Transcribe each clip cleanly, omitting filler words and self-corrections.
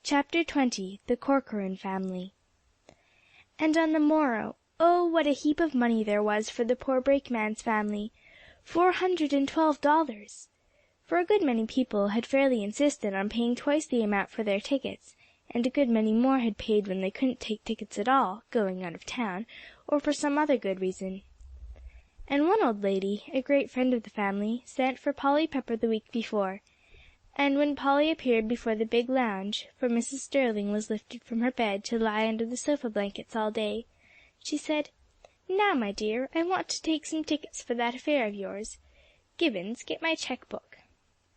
Chapter 20 The Corcoran Family. And on the morrow, oh, what a heap of money there was for the poor brakeman's family! $412! For a good many people had fairly insisted on paying twice the amount for their tickets, and a good many more had paid when they couldn't take tickets at all, going out of town, or for some other good reason. And one old lady, a great friend of the family, sent for Polly Pepper the week before, and when Polly appeared before the big lounge, for Mrs. Sterling was lifted from her bed to lie under the sofa blankets all day, she said, "Now, my dear, I want to take some tickets for that affair of yours. Gibbons, get my check book."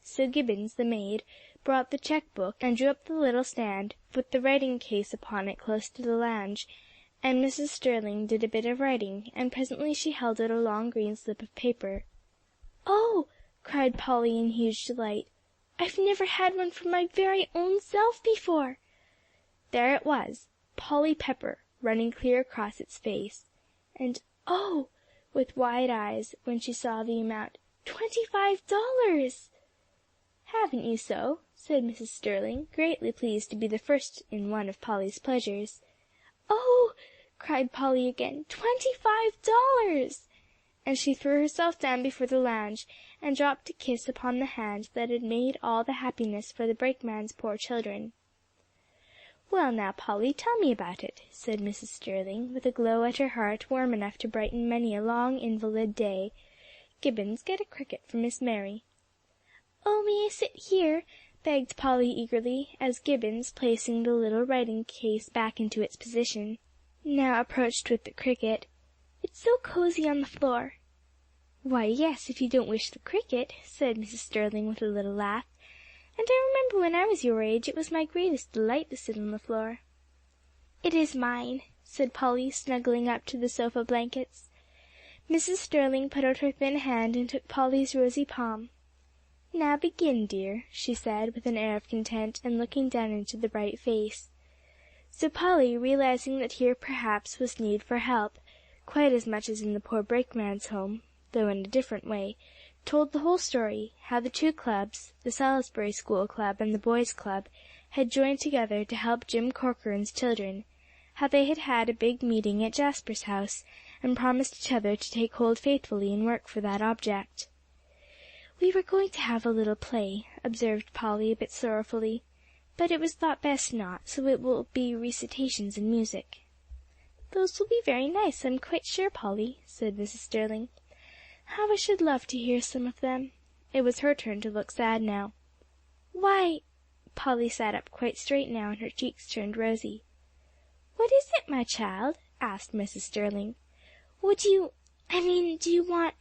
So Gibbons, the maid, brought the check book, and drew up the little stand, with the writing case upon it close to the lounge, and Mrs. Sterling did a bit of writing, and presently she held out a long green slip of paper. "Oh!" cried Polly in huge delight. "I've never had one for my very own self before." There it was, Polly Pepper, running clear across its face. And oh, with wide eyes, when she saw the amount, $25! "Haven't you so?" said Mrs. Sterling, greatly pleased to be the first in one of Polly's pleasures. "Oh!" cried Polly again, $25! And she threw herself down before the lounge, and dropped a kiss upon the hand that had made all the happiness for the brakeman's poor children. "Well, now, Polly, tell me about it," said Mrs. Sterling, with a glow at her heart warm enough to brighten many a long invalid day. "Gibbons, get a cricket for Miss Mary." "Oh, may I sit here?" begged Polly eagerly, as Gibbons, placing the little writing case back into its position, now approached with the cricket. "It's so cosy on the floor." "Why, yes, if you don't wish the cricket," said Mrs. Sterling with a little laugh. "And I remember when I was your age it was my greatest delight to sit on the floor." "It is mine," said Polly, snuggling up to the sofa blankets. Mrs. Sterling put out her thin hand and took Polly's rosy palm. "Now begin, dear," she said, with an air of content, and looking down into the bright face. So Polly, realizing that here perhaps was need for help, quite as much as in the poor brakeman's home, though in a different way, told the whole story, how the two clubs, the Salisbury School Club and the Boys' Club, had joined together to help Jim Corcoran's children, how they had had a big meeting at Jasper's house, and promised each other to take hold faithfully and work for that object. "We were going to have a little play," observed Polly a bit sorrowfully, "but it was thought best not, so it will be recitations and music." "Those will be very nice, I'm quite sure, Polly," said Mrs. Sterling. "How I should love to hear some of them." It was her turn to look sad now. "Why," Polly sat up quite straight now, and her cheeks turned rosy. "What is it, my child?" asked Mrs. Sterling. Do you want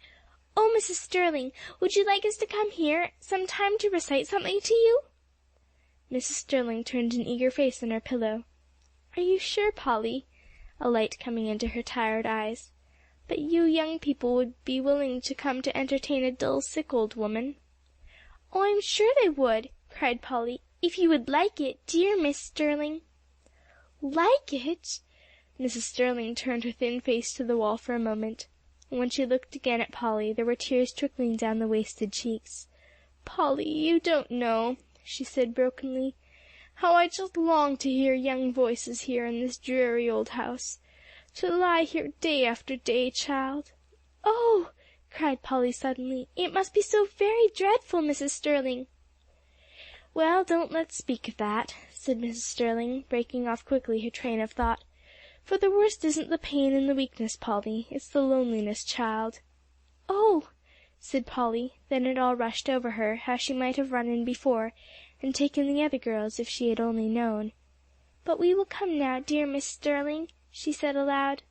Oh, Mrs. Sterling, would you like us to come here some time to recite something to you?" Mrs. Sterling turned an eager face on her pillow. "Are you sure, Polly?" a light coming into her tired eyes. "But you young people would be willing to come to entertain a dull, sick old woman?" "Oh, I'm sure they would," cried Polly, "if you would like it, dear Miss Sterling." "Like it?" Mrs. Sterling turned her thin face to the wall for a moment. When she looked again at Polly, there were tears trickling down the wasted cheeks. "Polly, you don't know," she said brokenly, "how I just long to hear young voices here in this dreary old house. To lie here day after day, child." "Oh!" cried Polly suddenly, "it must be so very dreadful, Mrs. Sterling." "Well, don't let's speak of that," said Mrs. Sterling, breaking off quickly her train of thought. "For the worst isn't the pain and the weakness, Polly, it's the loneliness, child." "Oh!" said Polly. Then it all rushed over her, how she might have run in before, and taken the other girls, if she had only known. "But we will come now, dear Miss Sterling," she said aloud.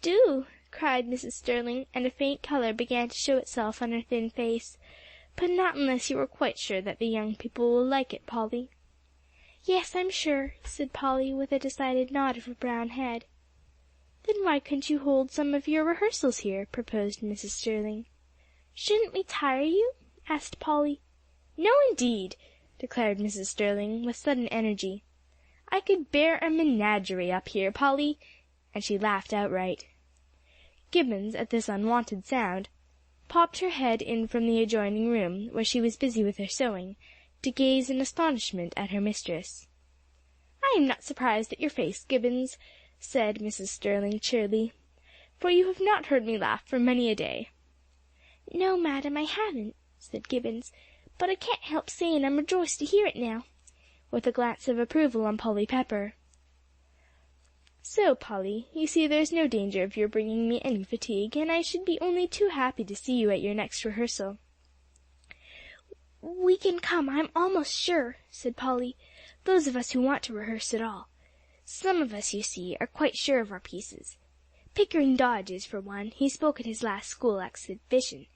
"Do!" cried Mrs. Sterling, and a faint color began to show itself on her thin face. "But not unless you are quite sure that the young people will like it, Polly." "Yes, I'm sure," said Polly, with a decided nod of her brown head. "Then why couldn't you hold some of your rehearsals here?" proposed Mrs. Sterling. "Shouldn't we tire you?" asked Polly. "No, indeed!" declared Mrs. Sterling, with sudden energy. "I could bear a menagerie up here, Polly," and she laughed outright. Gibbons, at this unwonted sound, popped her head in from the adjoining room, where she was busy with her sewing, to gaze in astonishment at her mistress. "I am not surprised at your face, Gibbons," said Mrs. Sterling cheerily, "for you have not heard me laugh for many a day." "No, madam, I haven't," said Gibbons, "but I can't help saying I'm rejoiced to hear it now," with a glance of approval on Polly Pepper. "So, Polly, you see there's no danger of your bringing me any fatigue, and I should be only too happy to see you at your next rehearsal." "We can come, I'm almost sure," said Polly, "those of us who want to rehearse at all. Some of us, you see, are quite sure of our pieces. Pickering Dodge is, for one; he spoke at his last school exhibition.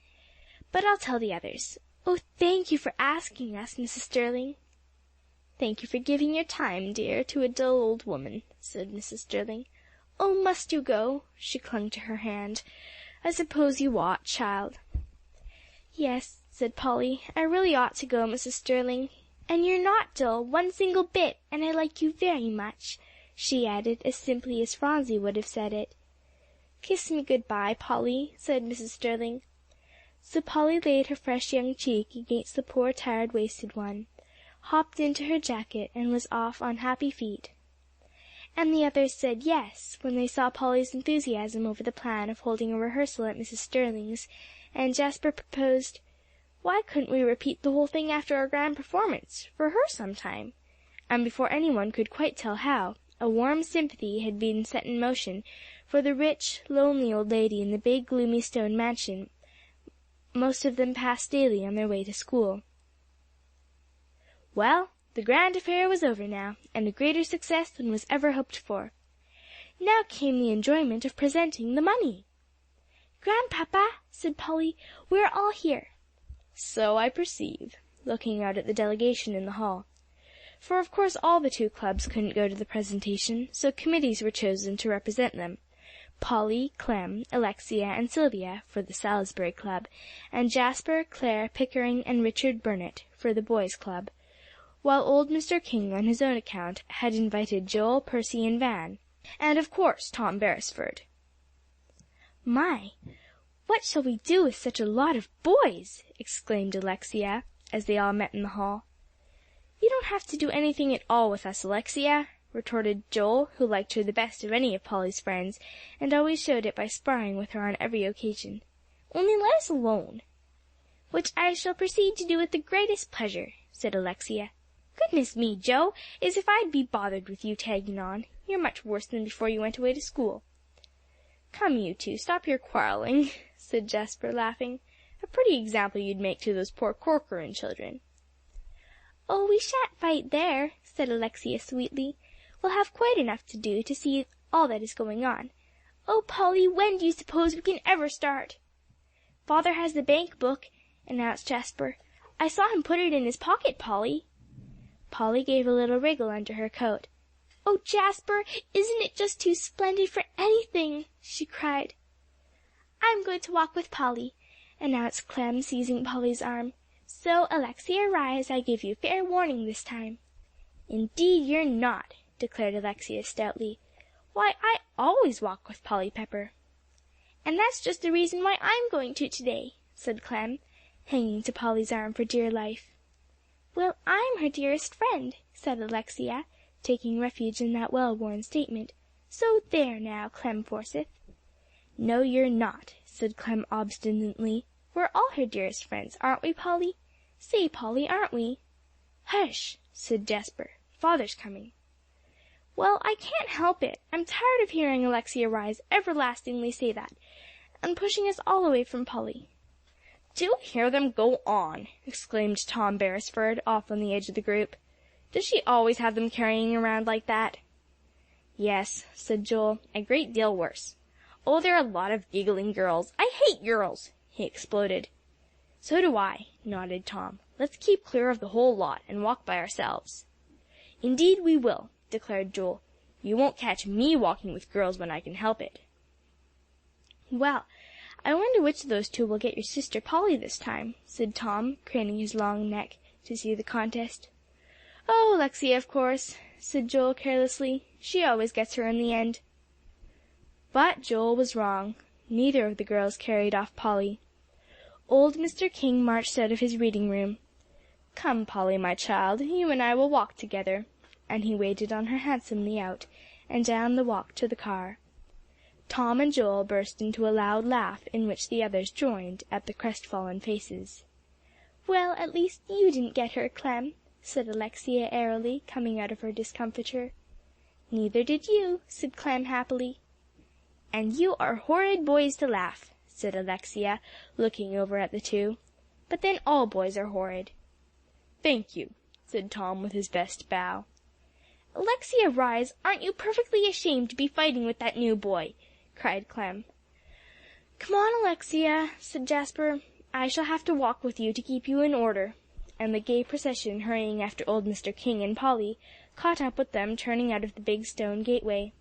But I'll tell the others. Oh, thank you for asking us, Mrs. Sterling." "Thank you for giving your time, dear, to a dull old woman," said Mrs. Sterling. "Oh, must you go?" She clung to her hand. "I suppose you ought, child." "Yes," said Polly, "I really ought to go, Mrs. Sterling. And you're not dull, one single bit, and I like you very much," she added, as simply as Phronsie would have said it. "Kiss me good bye, Polly," said Mrs. Sterling. So Polly laid her fresh young cheek against the poor tired wasted one, hopped into her jacket, and was off on happy feet. And the others said "yes" when they saw Polly's enthusiasm over the plan of holding a rehearsal at Mrs. Sterling's, and Jasper proposed, "Why couldn't we repeat the whole thing after our grand performance, for her sometime?" And before anyone could quite tell how, a warm sympathy had been set in motion for the rich, lonely old lady in the big, gloomy stone mansion most of them passed daily on their way to school. Well, the grand affair was over now, and a greater success than was ever hoped for. Now came the enjoyment of presenting the money. "Grandpapa," said Polly, "we're all here." "So I perceive," looking out at the delegation in the hall. For of course all the two clubs couldn't go to the presentation, so committees were chosen to represent them. Polly, Clem, Alexia, and Sylvia for the Salisbury Club, and Jasper, Clare, Pickering, and Richard Burnett for the Boys' Club, while old Mr. King on his own account had invited Joel, Percy, and Van, and of course Tom Beresford. "My, what shall we do with such a lot of boys?" exclaimed Alexia, as they all met in the hall. "You don't have to do anything at all with us, Alexia," retorted Joel, who liked her the best of any of Polly's friends, and always showed it by sparring with her on every occasion. "Only let us alone." "Which I shall proceed to do with the greatest pleasure," said Alexia. "Goodness me, Joe, as if I'd be bothered with you tagging on. You're much worse than before you went away to school." "Come, you two, stop your quarrelling," said Jasper, laughing. "A pretty example you'd make to those poor Corcoran children." "Oh, we shan't fight there," said Alexia sweetly. "We'll have quite enough to do to see all that is going on. Oh, Polly, when do you suppose we can ever start?" "Father has the bank book," announced Jasper. "I saw him put it in his pocket, Polly." Polly gave a little wriggle under her coat. "Oh, Jasper, isn't it just too splendid for anything?" she cried. "I'm going to walk with Polly," announced Clem, seizing Polly's arm. "So, Alexia, rise, I give you fair warning this time." "Indeed you're not," declared Alexia stoutly. "Why, I always walk with Polly Pepper." "And that's just the reason why I'm going to-day," said Clem, hanging to Polly's arm for dear life. "Well, I'm her dearest friend," said Alexia, taking refuge in that well-worn statement. "So there now, Clem Forsythe." "No, you're not," said Clem obstinately. "We're all her dearest friends, aren't we, Polly? Say, Polly, aren't we?" "Hush!" said Jasper. "Father's coming." "Well, I can't help it. I'm tired of hearing Alexia Rhys everlastingly say that, and pushing us all away from Polly." "Do hear them go on!" exclaimed Tom Beresford, off on the edge of the group. "Does she always have them carrying around like that?" "Yes," said Joel, "a great deal worse. Oh, they're a lot of giggling girls. I hate girls!" he exploded. "So do I," nodded Tom. "Let's keep clear of the whole lot, and walk by ourselves." "Indeed we will," declared Joel. "You won't catch me walking with girls when I can help it." "Well, I wonder which of those two will get your sister Polly this time," said Tom, craning his long neck to see the contest. "Oh, Alexia, of course," said Joel carelessly. "She always gets her in the end." But Joel was wrong. Neither of the girls carried off Polly. Old Mr. King marched out of his reading room. "Come, Polly, my child, you and I will walk together. and he waited on her handsomely out, and down the walk to the car. Tom and Joel burst into a loud laugh, in which the others joined, at the crestfallen faces. "Well, at least you didn't get her, Clem," said Alexia airily, coming out of her discomfiture. "Neither did you," said Clem happily. "And you are horrid boys to laugh," said Alexia, looking over at the two. "But then all boys are horrid." "Thank you," said Tom with his best bow. "Alexia Rhys, aren't you perfectly ashamed to be fighting with that new boy?" cried Clem. "Come on, Alexia," said Jasper. "I shall have to walk with you to keep you in order." And the gay procession, hurrying after old Mr. King and Polly, caught up with them, turning out of the big stone gateway.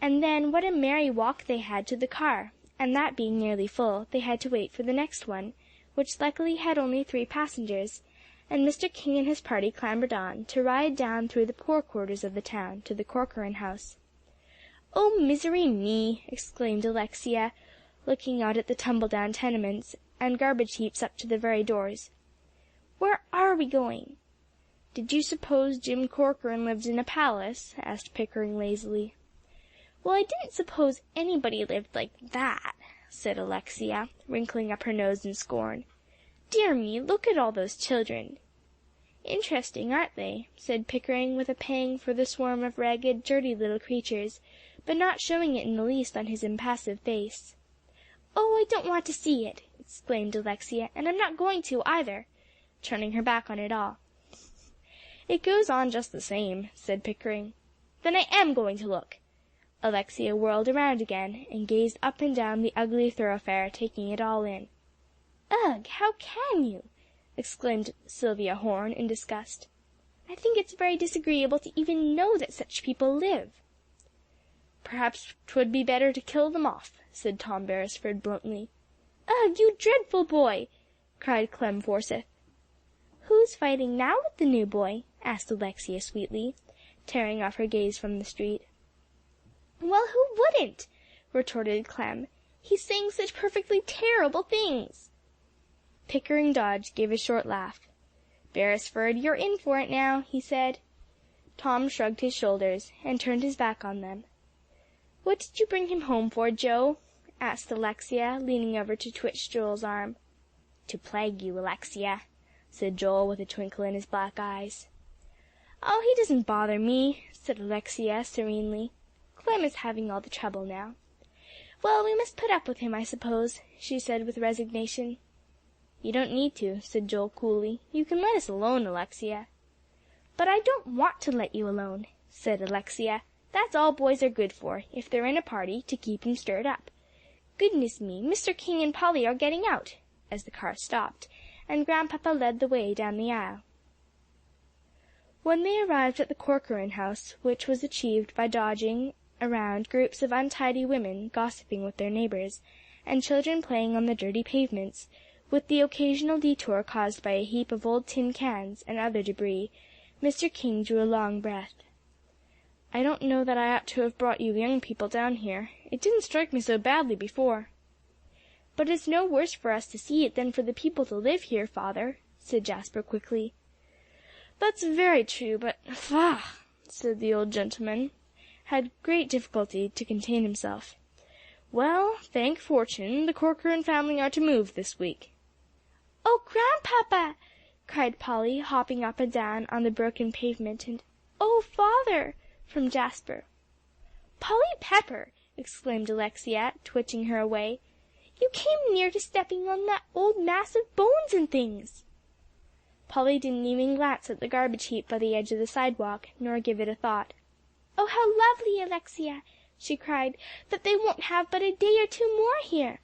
And then what a merry walk they had to the car, and that being nearly full, they had to wait for the next one, which luckily had only 3 passengers, and Mr. King and his party clambered on, to ride down through the poor quarters of the town to the Corcoran house. "Oh, misery me!" exclaimed Alexia, looking out at the tumble-down tenements, and garbage heaps up to the very doors. "Where are we going?" "Did you suppose Jim Corcoran lived in a palace?" asked Pickering lazily. "Well, I didn't suppose anybody lived like that," said Alexia, wrinkling up her nose in scorn. "Dear me, look at all those children." "Interesting, aren't they?" said Pickering, with a pang for the swarm of ragged, dirty little creatures, but not showing it in the least on his impassive face. "Oh, I don't want to see it!" exclaimed Alexia, "and I'm not going to, either," turning her back on it all. "It goes on just the same," said Pickering. "Then I am going to look." Alexia whirled around again, and gazed up and down the ugly thoroughfare, taking it all in. "Ugh, how can you!" exclaimed Sylvia Horne, in disgust. "I think it's very disagreeable to even know that such people live." "Perhaps 'twould be better to kill them off," said Tom Beresford bluntly. "Ugh, you dreadful boy!" cried Clem Forsythe. "Who's fighting now with the new boy?" asked Alexia sweetly, tearing off her gaze from the street. "Well, who wouldn't?" retorted Clem. "He's saying such perfectly terrible things." Pickering Dodge gave a short laugh. "Beresford, you're in for it now," he said. Tom shrugged his shoulders, and turned his back on them. "What did you bring him home for, Joe?" asked Alexia, leaning over to twitch Joel's arm. "To plague you, Alexia," said Joel, with a twinkle in his black eyes. "Oh, he doesn't bother me," said Alexia serenely. "Clem is having all the trouble now." "Well, we must put up with him, I suppose," she said with resignation. "You don't need to," said Joel coolly. "You can let us alone, Alexia." "But I don't want to let you alone," said Alexia. "That's all boys are good for, if they're in a party, to keep 'em stirred up. Goodness me, Mr. King and Polly are getting out," as the car stopped, and Grandpapa led the way down the aisle. When they arrived at the Corcoran house, which was achieved by dodging around groups of untidy women gossiping with their neighbors, and children playing on the dirty pavements, with the occasional detour caused by a heap of old tin cans and other debris, Mr. King drew a long breath. "I don't know that I ought to have brought you young people down here. It didn't strike me so badly before." "But it's no worse for us to see it than for the people to live here, Father," said Jasper quickly. "That's very true, but faugh!" said the old gentleman, had great difficulty to contain himself. "Well, thank fortune, the Corcoran family are to move this week." "Oh, Grandpapa!" cried Polly, hopping up and down on the broken pavement, and "Oh, Father!" from Jasper. "Polly Pepper!" exclaimed Alexia, twitching her away. "You came near to stepping on that old mass of bones and things." Polly didn't even glance at the garbage heap by the edge of the sidewalk, nor give it a thought. "Oh, how lovely, Alexia!" she cried, "that they won't have but a day or 2 more here."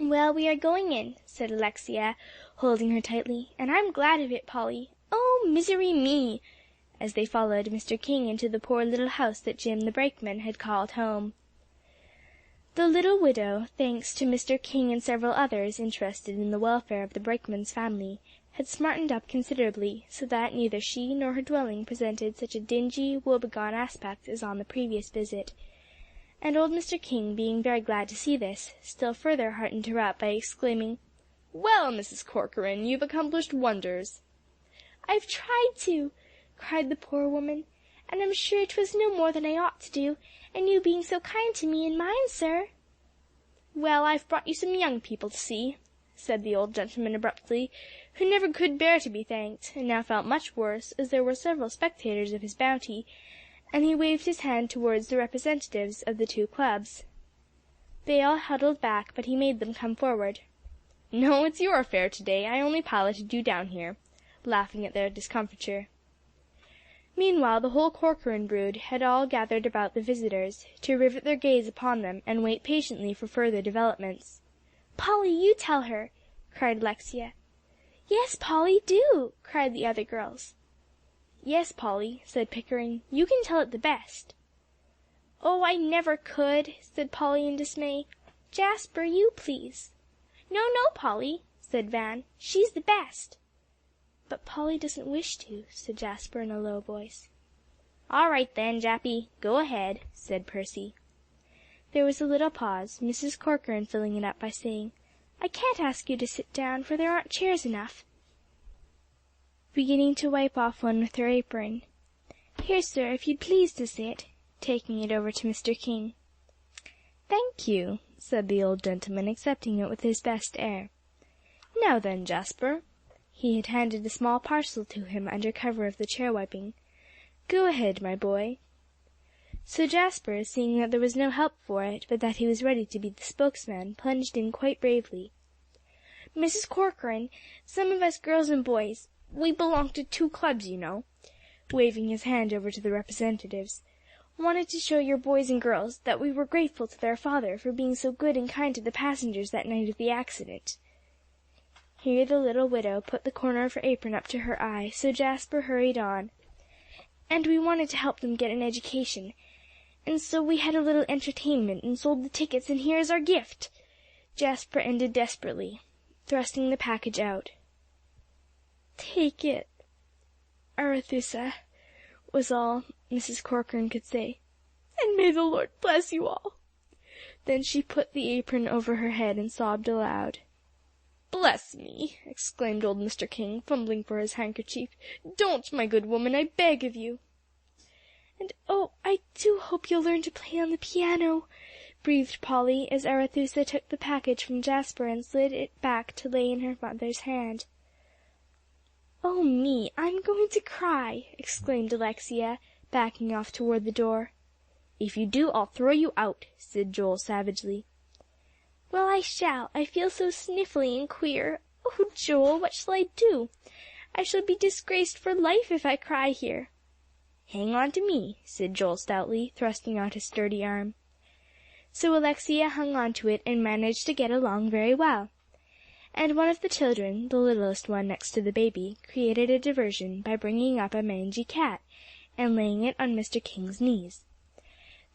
"Well, we are going in," said Alexia, holding her tightly, "and I'm glad of it, Polly. Oh, misery me!" as they followed Mr. King into the poor little house that Jim the brakeman had called home. The little widow, thanks to Mr. King and several others interested in the welfare of the brakeman's family, had smartened up considerably, so that neither she nor her dwelling presented such a dingy, woebegone aspect as on the previous visit; and old Mr. King, being very glad to see this, still further heartened her up by exclaiming, "Well, Mrs. Corcoran, you've accomplished wonders." "I've tried to," cried the poor woman, "and I'm sure 'twas no more than I ought to do, and you being so kind to me and mine, sir." "Well, I've brought you some young people to see," said the old gentleman abruptly, who never could bear to be thanked, and now felt much worse, as there were several spectators of his bounty, and he waved his hand towards the representatives of the two clubs. They all huddled back, but he made them come forward. "No, it's your affair to-day. I only piloted you down here," laughing at their discomfiture. Meanwhile the whole Corcoran brood had all gathered about the visitors, to rivet their gaze upon them, and wait patiently for further developments. "Polly, you tell her," cried Alexia. "Yes, Polly, do," cried the other girls. "Yes, Polly," said Pickering, "you can tell it the best." "Oh, I never could," said Polly in dismay. "Jasper, you please." "No, no, Polly," said Van, "she's the best." "But Polly doesn't wish to," said Jasper in a low voice. "All right then, Jappy, go ahead," said Percy. There was a little pause, Mrs. Corcoran filling it up by saying, "I can't ask you to sit down, for there aren't chairs enough," beginning to wipe off one with her apron. "Here, sir, if you'd please to sit," taking it over to Mr. King. "Thank you," said the old gentleman, accepting it with his best air. "Now then, Jasper." He had handed a small parcel to him under cover of the chair wiping. "Go ahead, my boy." So Jasper, seeing that there was no help for it, but that he was ready to be the spokesman, plunged in quite bravely. "Mrs. Corcoran, some of us girls and boys, we belong to two clubs, you know," waving his hand over to the representatives, "wanted to show your boys and girls that we were grateful to their father for being so good and kind to the passengers that night of the accident." Here the little widow put the corner of her apron up to her eye, so Jasper hurried on. "And we wanted to help them get an education, and so we had a little entertainment and sold the tickets, and here is our gift," Jasper ended desperately, thrusting the package out. "Take it, Arethusa," was all Mrs. Corcoran could say, "and may the Lord bless you all." Then she put the apron over her head and sobbed aloud. "Bless me!" exclaimed old Mr. King, fumbling for his handkerchief. "Don't, my good woman, I beg of you." "And oh, I do hope you'll learn to play on the piano," breathed Polly, as Arethusa took the package from Jasper and slid it back to lay in her mother's hand. "Oh me, I'm going to cry!" exclaimed Alexia, backing off toward the door. "If you do, I'll throw you out," said Joel savagely. "Well, I shall. I feel so sniffly and queer. Oh, Joel, what shall I do? I shall be disgraced for life if I cry here." "Hang on to me," said Joel stoutly, thrusting out his sturdy arm. So Alexia hung on to it and managed to get along very well. And one of the children, the littlest one next to the baby, created a diversion by bringing up a mangy cat, and laying it on Mr. King's knees.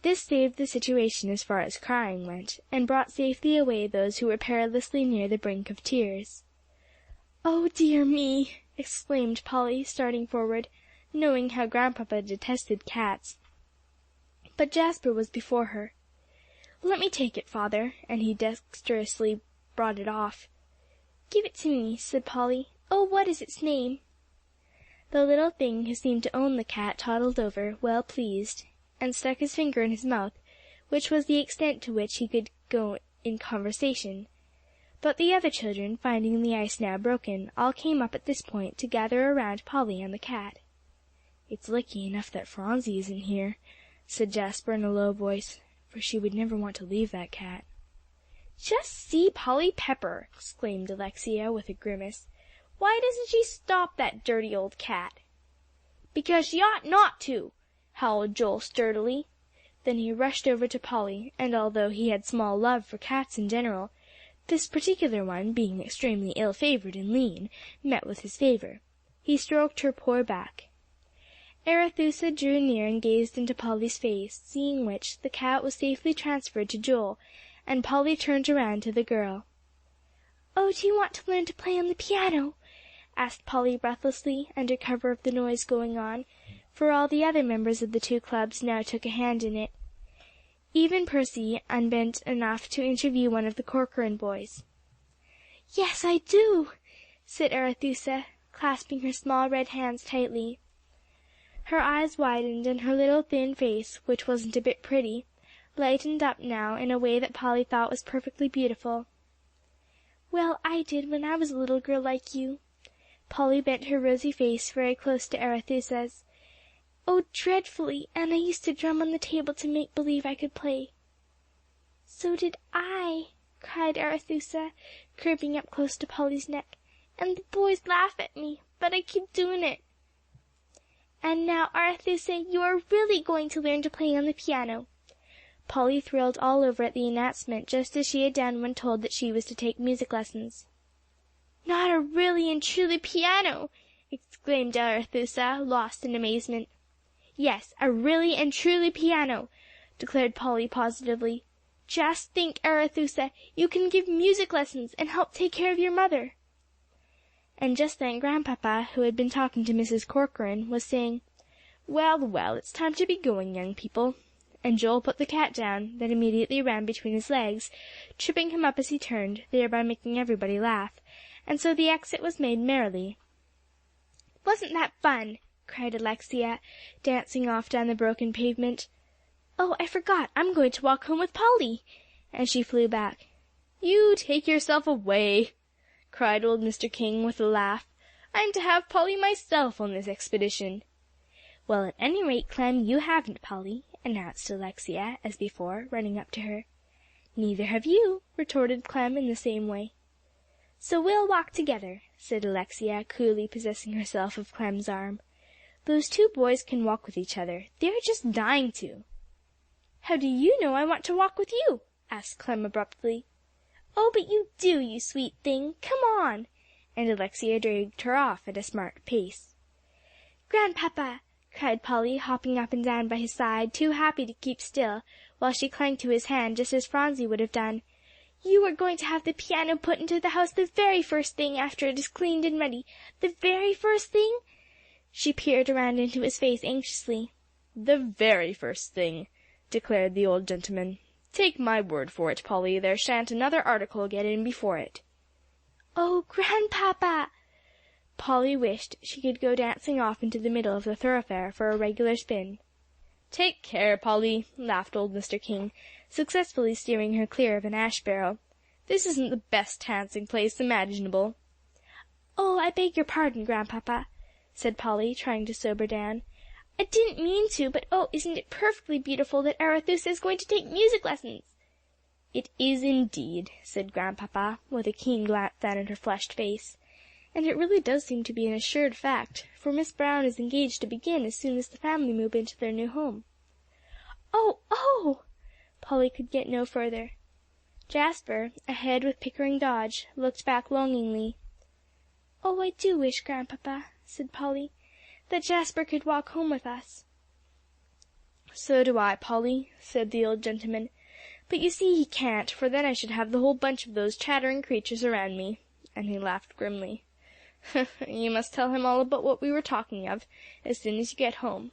This saved the situation as far as crying went, and brought safely away those who were perilously near the brink of tears. "Oh dear me!" exclaimed Polly, starting forward, knowing how Grandpapa detested cats. But Jasper was before her. "Let me take it, father," and he dexterously brought it off. "Give it to me," said Polly. "Oh, what is its name?" The little thing who seemed to own the cat toddled over, well pleased, and stuck his finger in his mouth, which was the extent to which he could go in conversation. But the other children, finding the ice now broken, all came up at this point to gather around Polly and the cat. "It's lucky enough that Phronsie isn't here," said Jasper in a low voice, "for she would never want to leave that cat." "Just see Polly Pepper!" exclaimed Alexia, with a grimace. "Why doesn't she stop that dirty old cat?" "Because she ought not to," howled Joel sturdily. Then he rushed over to Polly, and although he had small love for cats in general, this particular one, being extremely ill-favoured and lean, met with his favour. He stroked her poor back. Arethusa drew near and gazed into Polly's face, seeing which, the cat was safely transferred to Joel, and Polly turned around to the girl. "Oh, do you want to learn to play on the piano?" asked Polly breathlessly, under cover of the noise going on, for all the other members of the two clubs now took a hand in it. Even Percy unbent enough to interview one of the Corcoran boys. "Yes, I do," said Arethusa, clasping her small red hands tightly. Her eyes widened, and her little thin face, which wasn't a bit pretty, lightened up now in a way that Polly thought was perfectly beautiful. "Well, I did when I was a little girl like you." Polly bent her rosy face very close to Arethusa's. "Oh, dreadfully, and I used to drum on the table to make believe I could play." "So did I," cried Arethusa, creeping up close to Polly's neck, "and the boys laugh at me, but I keep doing it." "And now, Arethusa, you are really going to learn to play on the piano." Polly thrilled all over at the announcement, just as she had done when told that she was to take music lessons. "Not a really and truly piano!" exclaimed Arethusa, lost in amazement. "Yes, a really and truly piano," declared Polly positively. "Just think, Arethusa, you can give music lessons and help take care of your mother." And just then Grandpapa, who had been talking to Mrs. Corcoran, was saying, "Well, well, it's time to be going, young people." And Joel put the cat down, then immediately ran between his legs, tripping him up as he turned, thereby making everybody laugh, and so the exit was made merrily. "Wasn't that fun?" cried Alexia, dancing off down the broken pavement. "Oh, I forgot, I'm going to walk home with Polly," and she flew back. "You take yourself away," cried old Mr. King with a laugh. "I'm to have Polly myself on this expedition." "Well, at any rate, Clem, you haven't, Polly," announced Alexia, as before, running up to her. "Neither have you," retorted Clem in the same way. "So we'll walk together," said Alexia, coolly possessing herself of Clem's arm. "Those two boys can walk with each other. They're just dying to." "How do you know I want to walk with you?" asked Clem abruptly. "Oh, but you do, you sweet thing. Come on!" and Alexia dragged her off at a smart pace. "Grandpapa!" cried Polly, hopping up and down by his side, too happy to keep still, while she clung to his hand just as Phronsie would have done. "You are going to have the piano put into the house the very first thing after it is cleaned and ready. The very first thing?" She peered around into his face anxiously. "The very first thing," declared the old gentleman. "Take my word for it, Polly, there shan't another article get in before it." "Oh, Grandpapa!" Polly wished she could go dancing off into the middle of the thoroughfare for a regular spin. "Take care, Polly," laughed old Mr. King, successfully steering her clear of an ash barrel. "This isn't the best dancing place imaginable." "Oh, I beg your pardon, Grandpapa," said Polly, trying to sober down. "I didn't mean to, but oh, isn't it perfectly beautiful that Arethusa is going to take music lessons?" "It is indeed," said Grandpapa, with a keen glance down at her flushed face. "And it really does seem to be an assured fact, for Miss Brown is engaged to begin as soon as the family move into their new home." "Oh, oh!" Polly could get no further. Jasper, ahead with Pickering Dodge, looked back longingly. "Oh, I do wish, Grandpapa," said Polly, "that Jasper could walk home with us." "So do I, Polly," said the old gentleman. "But you see he can't, for then I should have the whole bunch of those chattering creatures around me," and he laughed grimly. "You must tell him all about what we were talking of, as soon as you get home."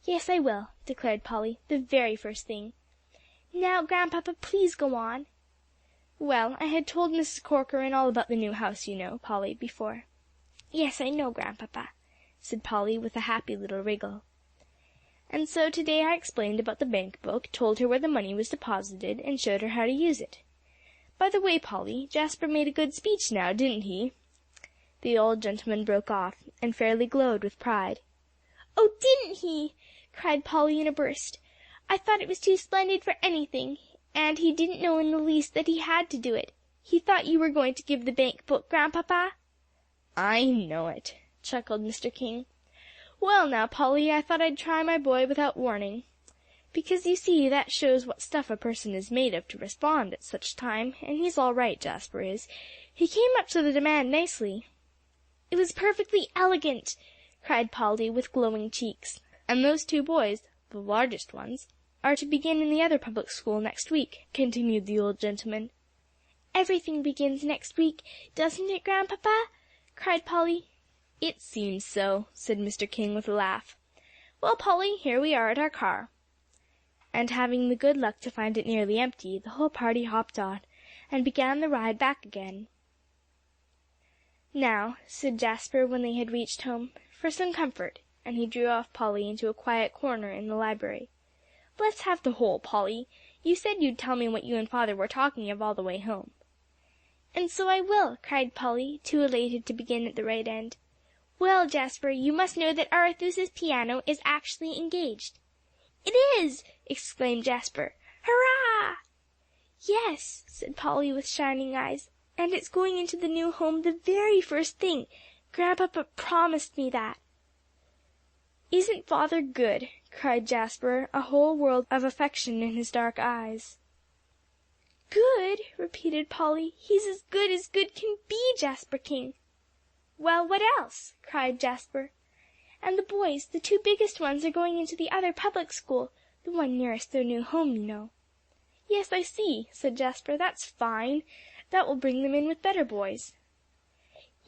"Yes, I will," declared Polly, "the very first thing. Now, Grandpapa, please go on." "Well, I had told Mrs. Corcoran all about the new house, you know, Polly, before." "Yes, I know, Grandpapa," said Polly, with a happy little wriggle. "And so to day I explained about the bank book, told her where the money was deposited, and showed her how to use it. By the way, Polly, Jasper made a good speech now, didn't he?" The old gentleman broke off, and fairly glowed with pride. "Oh, didn't he?" cried Polly in a burst. "I thought it was too splendid for anything. And he didn't know in the least that he had to do it. He thought you were going to give the bank book, Grandpapa." "I know it," chuckled Mr. King. "Well, now, Polly, I thought I'd try my boy without warning. Because, you see, that shows what stuff a person is made of to respond at such a time, and he's all right, Jasper is. He came up to the demand nicely." "It was perfectly elegant," cried Polly, with glowing cheeks. "And those two boys, the largest ones, are to begin in the other public school next week," continued the old gentleman. "Everything begins next week, doesn't it, Grandpapa?" cried Polly. "It seems so," said Mr. King with a laugh. "Well, Polly, here we are at our car." And having the good luck to find it nearly empty, the whole party hopped on, and began the ride back again. "Now," said Jasper, when they had reached home, "for some comfort," and he drew off Polly into a quiet corner in the library. "Let's have the whole, Polly. You said you'd tell me what you and Father were talking of all the way home." "And so I will," cried Polly, too elated to begin at the right end. "Well, Jasper, you must know that Arethusa's piano is actually engaged." "It is!" exclaimed Jasper. "Hurrah!" "Yes," said Polly with shining eyes, "and it's going into the new home the very first thing. Grandpapa promised me that." "Isn't Father good?" cried Jasper, a whole world of affection in his dark eyes. "Good?" repeated Polly. "He's as good can be, Jasper King." "Well, what else?" cried Jasper. "And the boys, the two biggest ones, are going into the other public school, the one nearest their new home, you know." "Yes, I see," said Jasper. "That's fine. That will bring them in with better boys."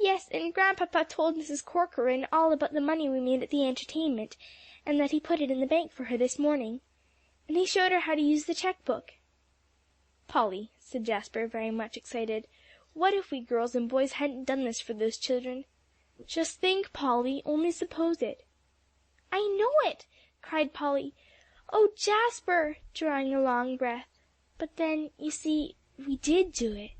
"Yes, and Grandpapa told Mrs. Corcoran all about the money we made at the entertainment, and that he put it in the bank for her this morning. And he showed her how to use the check book." "Polly," said Jasper, very much excited, "what if we girls and boys hadn't done this for those children? Just think, Polly, only suppose it." "I know it," cried Polly. "Oh, Jasper," drawing a long breath. "But then, you see, we did do it."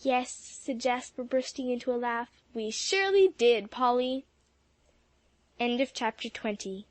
"Yes," said Jasper, bursting into a laugh, "we surely did, Polly." Chapter 21.